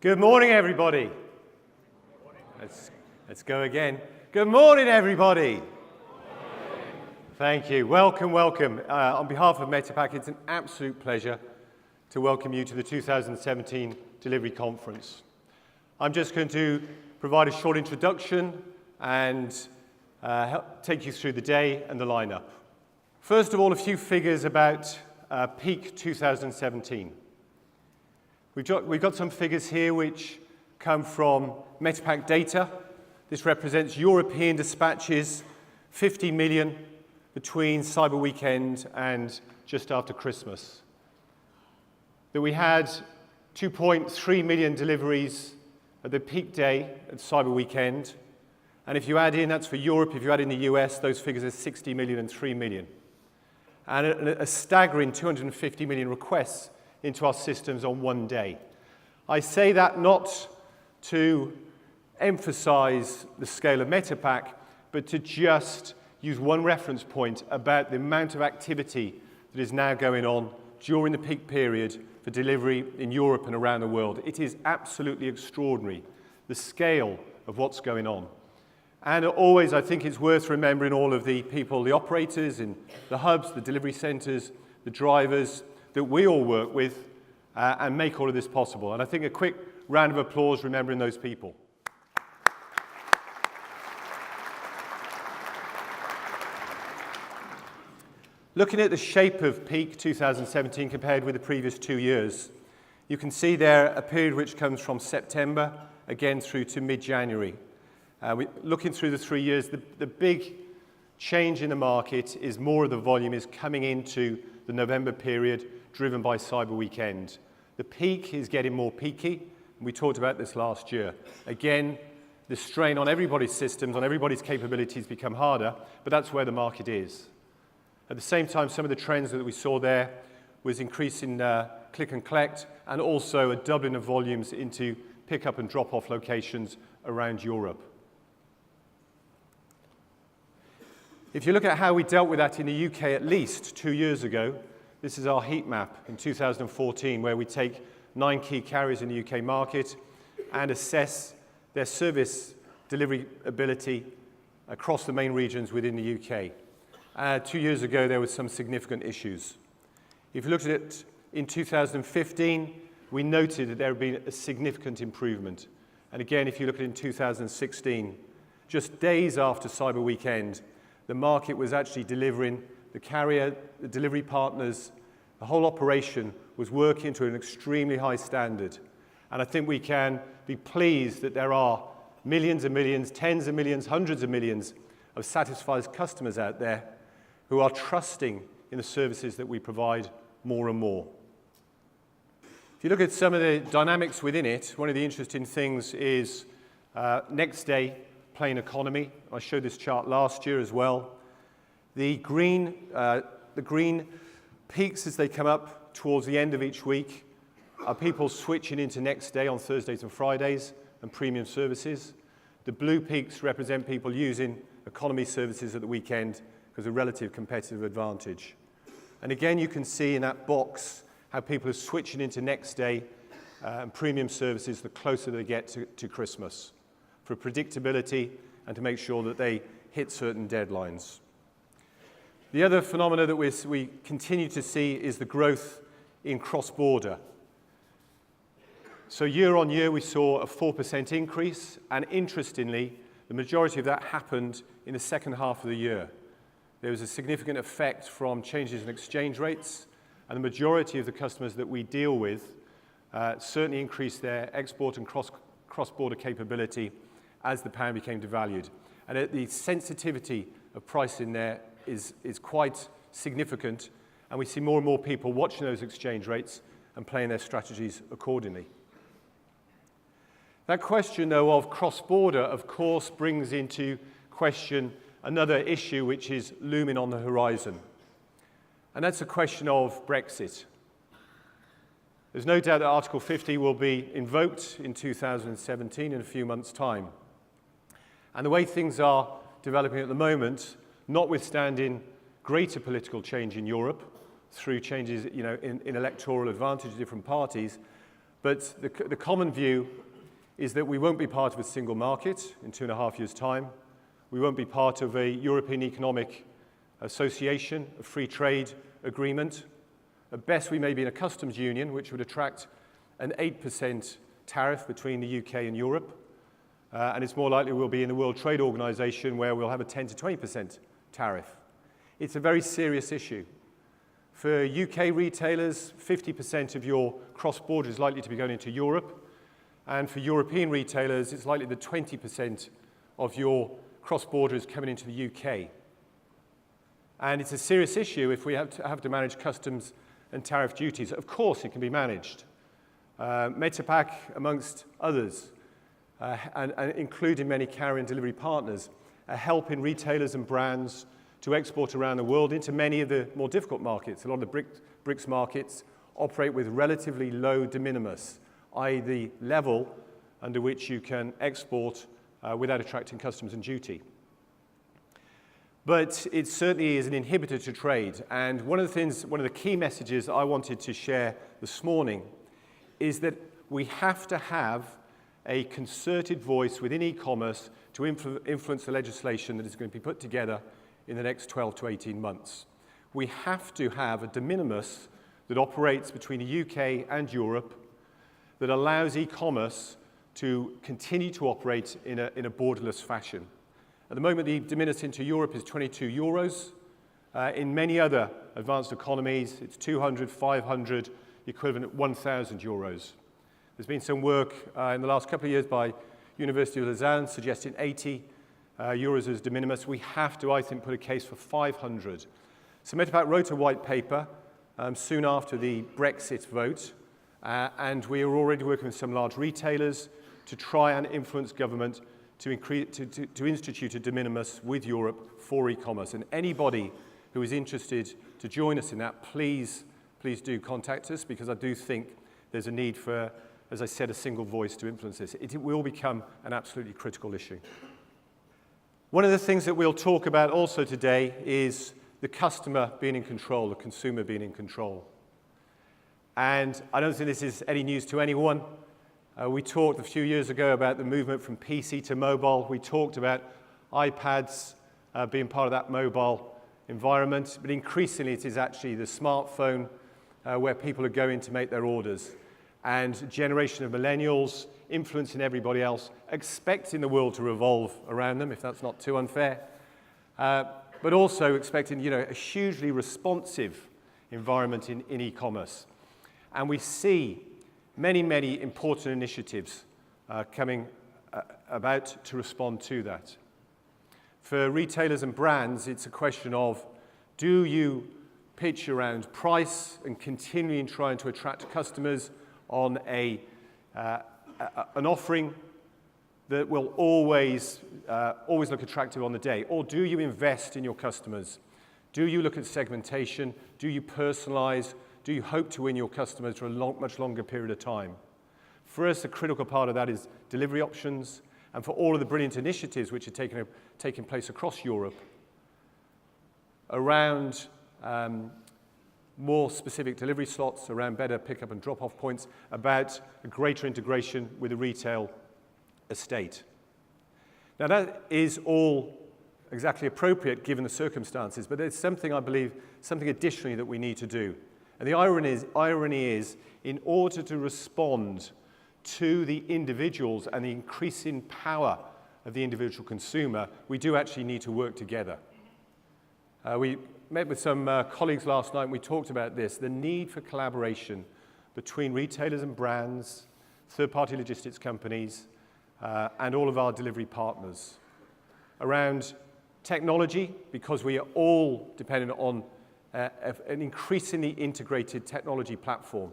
Good morning, everybody. Let's go again. Good morning, everybody. Thank you. Welcome, welcome. On behalf of Metapack, it's an absolute pleasure to welcome you to the 2017 Delivery Conference. I'm just going to provide a short introduction and take you through the day and the lineup. First of all, a few figures about peak 2017. We've got some figures here which come from Metapack data. This represents European dispatches, 50 million between Cyber Weekend and just after Christmas. That we had 2.3 million deliveries at the peak day at Cyber Weekend. And if you add in, that's for Europe, if you add in the US, those figures are 60 million and 3 million. And a staggering 250 million requests into our systems on one day. I say that not to emphasize the scale of Metapack, but to just use one reference point about the amount of activity that is now going on during the peak period for delivery in Europe and around the world. It is absolutely extraordinary, the scale of what's going on. And always, I think it's worth remembering all of the people, the operators in the hubs, the delivery centers, the drivers, that we all work with and make all of this possible. And I think a quick round of applause remembering those people. Looking at the shape of peak 2017 compared with the previous 2 years, you can see there a period which comes from September, again through to mid-January. Looking through the 3 years, the big change in the market is more of the volume is coming into the November period, driven by Cyber Weekend. The peak is getting more peaky. We talked about this last year. Again, the strain on everybody's systems, on everybody's capabilities become harder, but that's where the market is. At the same time, some of the trends that we saw there was increasing click and collect and also a doubling of volumes into pick-up and drop-off locations around Europe. If you look at how we dealt with that in the UK at least 2 years ago, this is our heat map in 2014, where we take 9 key carriers in the UK market and assess their service delivery ability across the main regions within the UK. 2 years ago, there were some significant issues. If you looked at it in 2015, we noted that there had been a significant improvement. And again, if you look at it in 2016, just days after Cyber Weekend, the market was actually delivering. The carrier, the delivery partners, the whole operation was working to an extremely high standard. And I think we can be pleased that there are millions and millions, tens of millions, hundreds of millions of satisfied customers out there who are trusting in the services that we provide more and more. If you look at some of the dynamics within it, one of the interesting things is next day plane economy. I showed this chart last year as well. The green peaks as they come up towards the end of each week are people switching into next day on Thursdays and Fridays and premium services. The blue peaks represent people using economy services at the weekend because of relative competitive advantage. And again, you can see in that box how people are switching into next day and premium services the closer they get to Christmas for predictability and to make sure that they hit certain deadlines. The other phenomena that we continue to see is the growth in cross-border. So year on year, we saw a 4% increase, and interestingly, the majority of that happened in the second half of the year. There was a significant effect from changes in exchange rates, and the majority of the customers that we deal with certainly increased their export and cross-border capability as the pound became devalued. And the sensitivity of pricing there is quite significant, and we see more and more people watching those exchange rates and playing their strategies accordingly. That question, though, of cross-border, of course, brings into question another issue which is looming on the horizon, and that's the question of Brexit. There's no doubt that Article 50 will be invoked in 2017 in a few months' time. And the way things are developing at the moment, notwithstanding greater political change in Europe through changes in electoral advantage of different parties, But the common view is that we won't be part of a single market in 2.5 years' time. We won't be part of a European Economic Association, a free trade agreement. At best, we may be in a customs union, which would attract an 8% tariff between the UK and Europe. And it's more likely we'll be in the World Trade Organization, where we'll have a 10 to 20% tariff. It's a very serious issue. For UK retailers, 50% of your cross-border is likely to be going into Europe. And for European retailers, it's likely that 20% of your cross-border is coming into the UK. And it's a serious issue if we have to manage customs and tariff duties. Of course, it can be managed. Metapack, amongst others, and including many carrier and delivery partners, are helping retailers and brands to export around the world into many of the more difficult markets. A lot of the BRICS markets operate with relatively low de minimis, i.e. the level under which you can export without attracting customs and duty. But it certainly is an inhibitor to trade. And one of the key messages I wanted to share this morning is that we have to have a concerted voice within e-commerce to influence the legislation that is going to be put together in the next 12 to 18 months. We have to have a de minimis that operates between the UK and Europe that allows e-commerce to continue to operate in a borderless fashion. At the moment, the de minimis into Europe is 22 euros. In many other advanced economies, it's 200, 500, the equivalent of 1,000 euros. There's been some work in the last couple of years by University of Lausanne suggesting 80 euros as de minimis. We have to, I think, put a case for 500. So Metapack wrote a white paper soon after the Brexit vote, and we are already working with some large retailers to try and influence government to institute a de minimis with Europe for e-commerce. And anybody who is interested to join us in that, please do contact us, because I do think there's a need for, as I said, a single voice to influence this. It will become an absolutely critical issue. One of the things that we'll talk about also today is the customer being in control, the consumer being in control. And I don't think this is any news to anyone. We talked a few years ago about the movement from PC to mobile. We talked about iPads being part of that mobile environment, but increasingly it is actually the smartphone where people are going to make their orders. And a generation of millennials influencing everybody else, expecting the world to revolve around them, if that's not too unfair, but also expecting, a hugely responsive environment in e-commerce. And we see many, many important initiatives coming about to respond to that. For retailers and brands, it's a question of, do you pitch around price and continuing trying to attract customers on an offering that will always look attractive on the day? Or do you invest in your customers? Do you look at segmentation? Do you personalize? Do you hope to win your customers for a much longer period of time? For us, a critical part of that is delivery options, and for all of the brilliant initiatives which are taking place across Europe around more specific delivery slots, around better pick-up and drop-off points, about a greater integration with the retail estate. Now, that is all exactly appropriate given the circumstances, but there's something, I believe, something additionally that we need to do. And the irony is, in order to respond to the individuals and the increasing power of the individual consumer, we do actually need to work together. We met with some colleagues last night and we talked about this, the need for collaboration between retailers and brands, third-party logistics companies, and all of our delivery partners. Around technology, because we are all dependent on an increasingly integrated technology platform.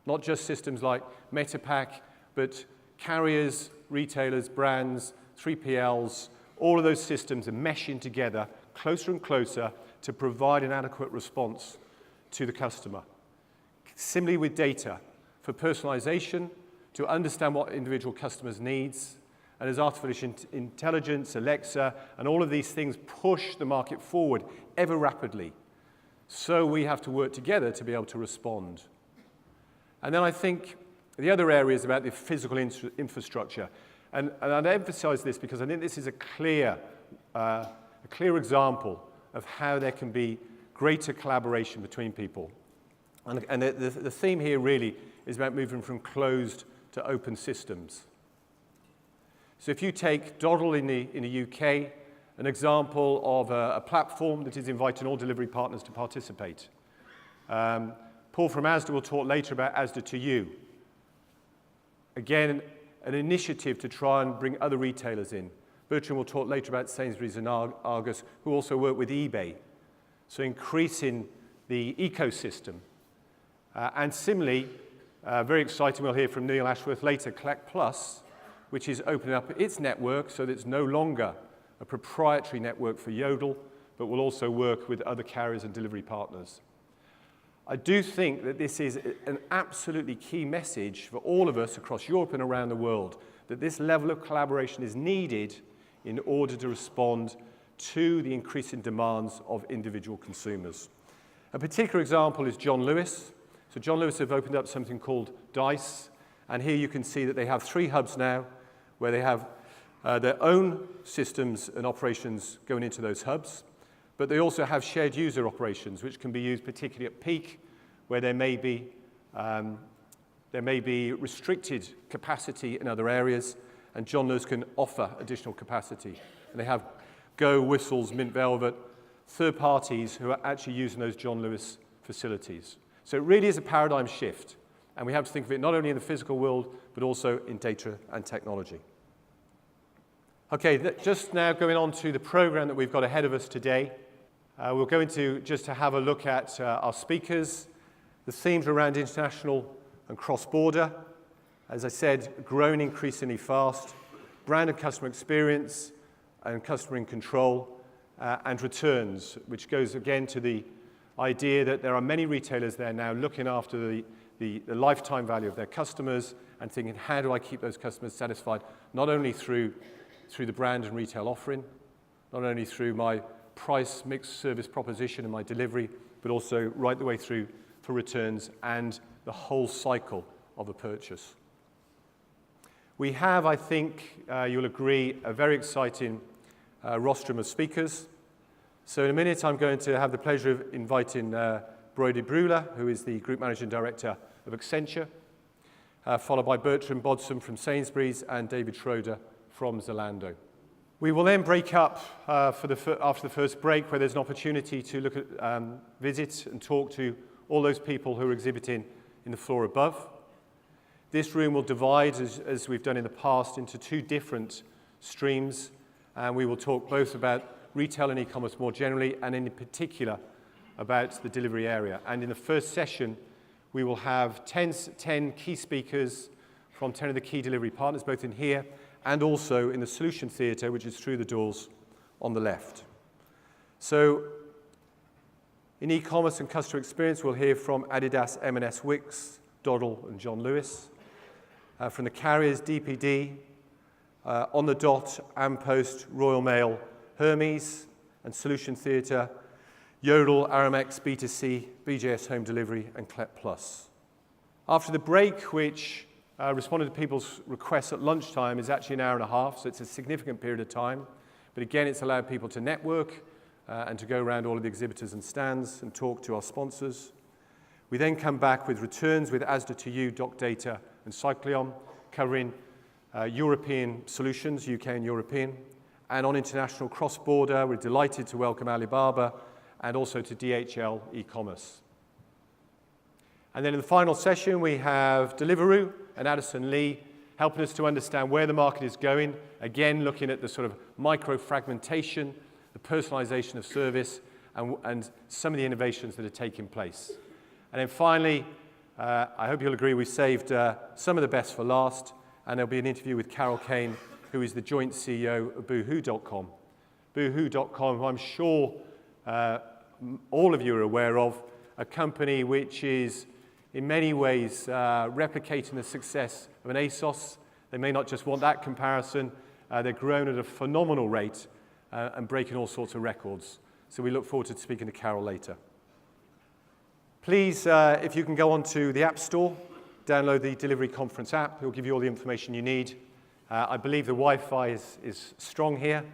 Not just systems like Metapack, but carriers, retailers, brands, 3PLs, all of those systems are meshing together closer and closer to provide an adequate response to the customer. Similarly with data, for personalization, to understand what individual customers' needs, and as artificial intelligence, Alexa, and all of these things push the market forward ever rapidly. So we have to work together to be able to respond. And then I think The other area is about the physical infrastructure. And I'd emphasize this because I think this is a clear example of how there can be greater collaboration between people. And the theme here really is about moving from closed to open systems. So if you take Doddle in the UK, an example of a platform that is inviting all delivery partners to participate. Paul from Asda will talk later about Asda to You. Again, an initiative to try and bring other retailers in. Bertrand will talk later about Sainsbury's and Argos, who also work with eBay. So increasing the ecosystem. And similarly, very exciting, we'll hear from Neil Ashworth later, Collect Plus, which is opening up its network so that it's no longer a proprietary network for Yodel, but will also work with other carriers and delivery partners. I do think that this is an absolutely key message for all of us across Europe and around the world, that this level of collaboration is needed in order to respond to the increasing demands of individual consumers. A particular example is John Lewis. So John Lewis have opened up something called DICE, and here you can see that they have 3 hubs now where they have their own systems and operations going into those hubs, but they also have shared user operations which can be used particularly at peak where there may be restricted capacity in other areas, and John Lewis can offer additional capacity. And they have Go, Whistles, Mint Velvet, third parties who are actually using those John Lewis facilities. So it really is a paradigm shift, and we have to think of it not only in the physical world, but also in data and technology. Okay, just now going on to the program that we've got ahead of us today. We're going to just to have a look at our speakers, the themes around international and cross-border. As I said, growing increasingly fast, brand and customer experience, and customer in control, and returns, which goes again to the idea that there are many retailers there now looking after the lifetime value of their customers and thinking, how do I keep those customers satisfied, not only through the brand and retail offering, not only through my price mix service proposition and my delivery, but also right the way through for returns and the whole cycle of a purchase. We have, I think, you'll agree, a very exciting rostrum of speakers. So in a minute, I'm going to have the pleasure of inviting Brody Brewer, who is the Group Managing Director of Accenture, followed by Bertrand Bodson from Sainsbury's and David Schroeder from Zalando. We will then break up after the first break, where there's an opportunity to look at, visit and talk to all those people who are exhibiting in the floor above. This room will divide, as we've done in the past, into 2 different streams, and we will talk both about retail and e-commerce more generally, and in particular about the delivery area. And in the first session, we will have 10 key speakers from 10 of the key delivery partners, both in here and also in the Solution Theatre, which is through the doors on the left. So in e-commerce and customer experience, we'll hear from Adidas, M&S, Wix, Doddle, and John Lewis. From the carriers, DPD, On the Dot, Ampost, Royal Mail, Hermes, and Solution Theatre, Yodel, Aramex, B2C, BJS Home Delivery, and Collect Plus. After the break, which responded to people's requests at lunchtime, is actually an hour and a half, so it's a significant period of time. But again, it's allowed people to network and to go around all of the exhibitors and stands and talk to our sponsors. We then come back with returns with Asda to You, Doc Data, and Cycleon, covering European solutions, UK and European. And on international cross-border, we're delighted to welcome Alibaba and also to DHL e-commerce. And then in the final session, we have Deliveroo and Addison Lee helping us to understand where the market is going, again looking at the sort of micro-fragmentation, the personalization of service, and some of the innovations that are taking place. And then finally, I hope you'll agree we saved some of the best for last, and there'll be an interview with Carol Kane, who is the joint CEO of Boohoo.com. Boohoo.com, who I'm sure all of you are aware of, a company which is in many ways replicating the success of an ASOS. They may not just want that comparison. They're grown at a phenomenal rate and breaking all sorts of records. So we look forward to speaking to Carol later. Please, if you can go on to the App Store download the Delivery Conference app. It will give you all the information you need. I believe the Wi-Fi is strong here,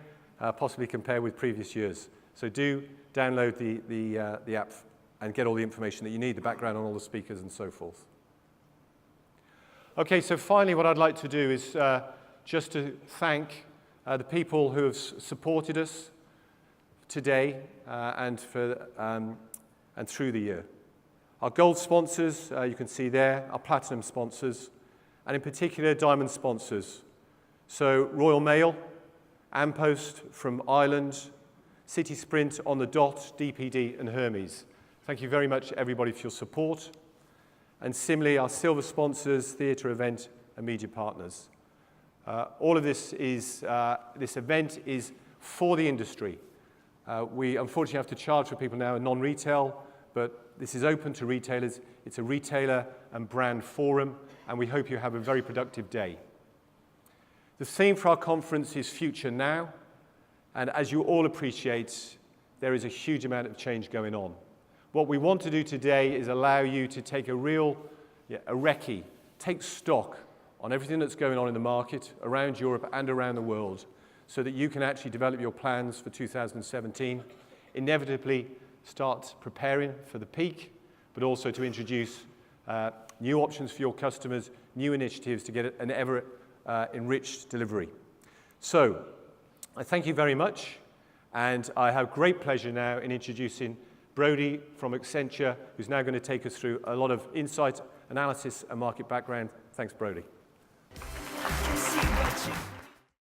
possibly compared with previous years. So do download the app and get all the information that you need, the background on all the speakers and so forth. Okay, so finally what I'd like to do is just to thank the people who have supported us today and through the year. Our gold sponsors, you can see there, our platinum sponsors, and in particular diamond sponsors. So Royal Mail, Ampost from Ireland, City Sprint, On the Dot, DPD, and Hermes. Thank you very much, everybody, for your support. And similarly, our silver sponsors, theatre event, and media partners. All of this event is for the industry. We unfortunately have to charge for people now in non-retail, but this is open to retailers. It's a retailer and brand forum, and we hope you have a very productive day. The theme for our conference is Future Now, and as you all appreciate, there is a huge amount of change going on. What we want to do today is allow you to take a recce, take stock on everything that's going on in the market around Europe and around the world so that you can actually develop your plans for 2017, inevitably start preparing for the peak, but also to introduce new options for your customers, new initiatives to get an ever enriched delivery. So, I thank you very much, and I have great pleasure now in introducing Brodie from Accenture, who's now going to take us through a lot of insight, analysis, and market background. Thanks, Brodie.